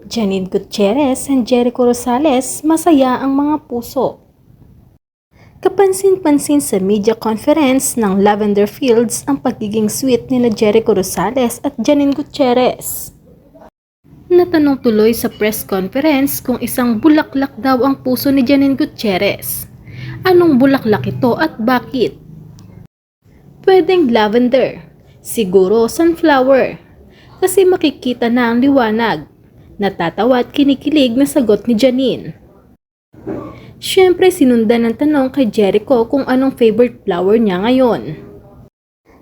Janine Gutierrez and Jericho Rosales, masaya ang mga puso. Kapansin-pansin sa media conference ng Lavender Fields ang pagiging sweet ni Jericho Rosales at Janine Gutierrez. Natanong tuloy sa press conference kung isang bulaklak daw ang puso ni Janine Gutierrez. Anong bulaklak ito at bakit? Pwedeng lavender, siguro sunflower, kasi makikita na ang liwanag. Natatawa at kinikilig na sagot ni Janine. Siyempre sinundan ng tanong kay Jericho kung anong favorite flower niya ngayon.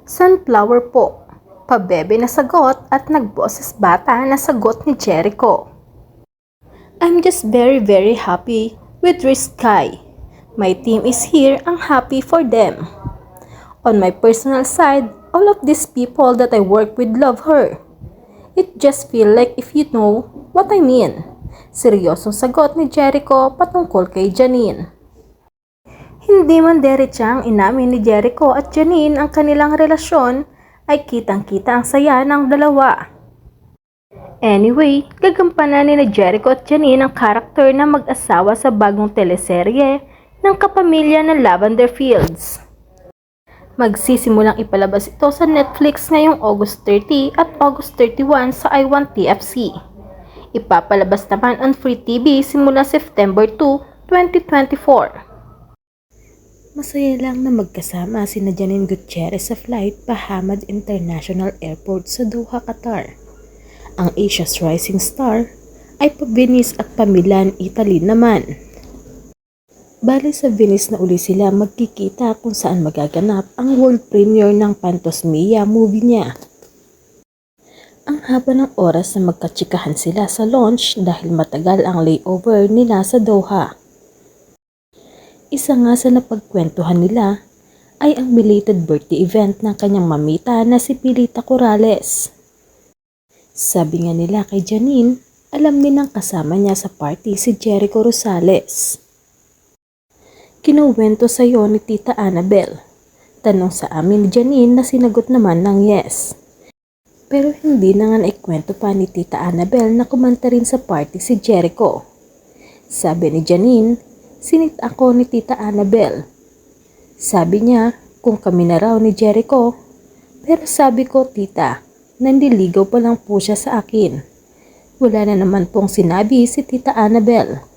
Sunflower po, pabebe na sagot at nagboses bata na sagot ni Jericho. I'm just very happy with Rizky. My team is here, I'm happy for them. On my personal side, all of these people that I work with love her. It just feel like if you know what I mean. Seryosong sagot ni Jericho patungkol kay Janine. Hindi man diretsang inamin ni Jericho at Janine ang kanilang relasyon, ay kitang-kita ang saya ng dalawa. Anyway, gagampanan ni Jericho at Janine ang karakter na mag-asawa sa bagong teleserye ng kapamilya ng Lavender Fields. Magsisimulang ipalabas ito sa Netflix ngayong August 30 at August 31 sa I1 TFC. Ipapalabas naman on Free TV simula September 2, 2024. Masaya lang na magkasama sina Janine Gutierrez sa flight pa Hamad International Airport sa Doha, Qatar. Ang Asia's Rising Star ay pa Venice at pa Milan, Italy naman. Bali sa Venice na uli sila magkikita kung saan magaganap ang world premiere ng Phantos Mia movie niya. Ang haba ng oras na magkatsikahan sila sa launch dahil matagal ang layover nila sa Doha. Isa nga sa napagkwentuhan nila ay ang belated birthday event ng kanyang mamita na si Pilita Corrales. Sabi nga nila kay Janine, alam nilang kasama niya sa party si Jericho Rosales. Kinuwento sa iyo ni Tita Annabel. Tanong sa amin ni Janine na sinagot naman ng yes. Pero hindi na nga naikwento pa ni Tita Annabel na kumanta rin sa party si Jericho. Sabi ni Janine, sinit ako ni Tita Annabel. Sabi niya kung kami na raw ni Jericho. Pero sabi ko, Tita, nandiligaw pa lang po siya sa akin. Wala na naman pong sinabi si Tita Annabel.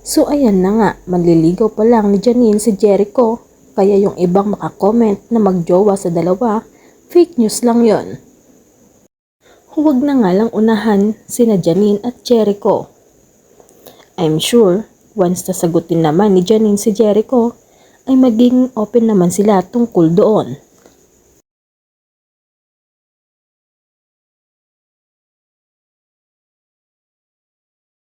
So ayan na nga, manliligaw pa lang ni Janine si Jericho, kaya yung ibang makakomment na magjowa sa dalawa, fake news lang yon. Huwag na nga lang unahan sina Janine at Jericho. I'm sure, once nasagutin naman ni Janine si Jericho, ay maging open naman sila tungkol doon.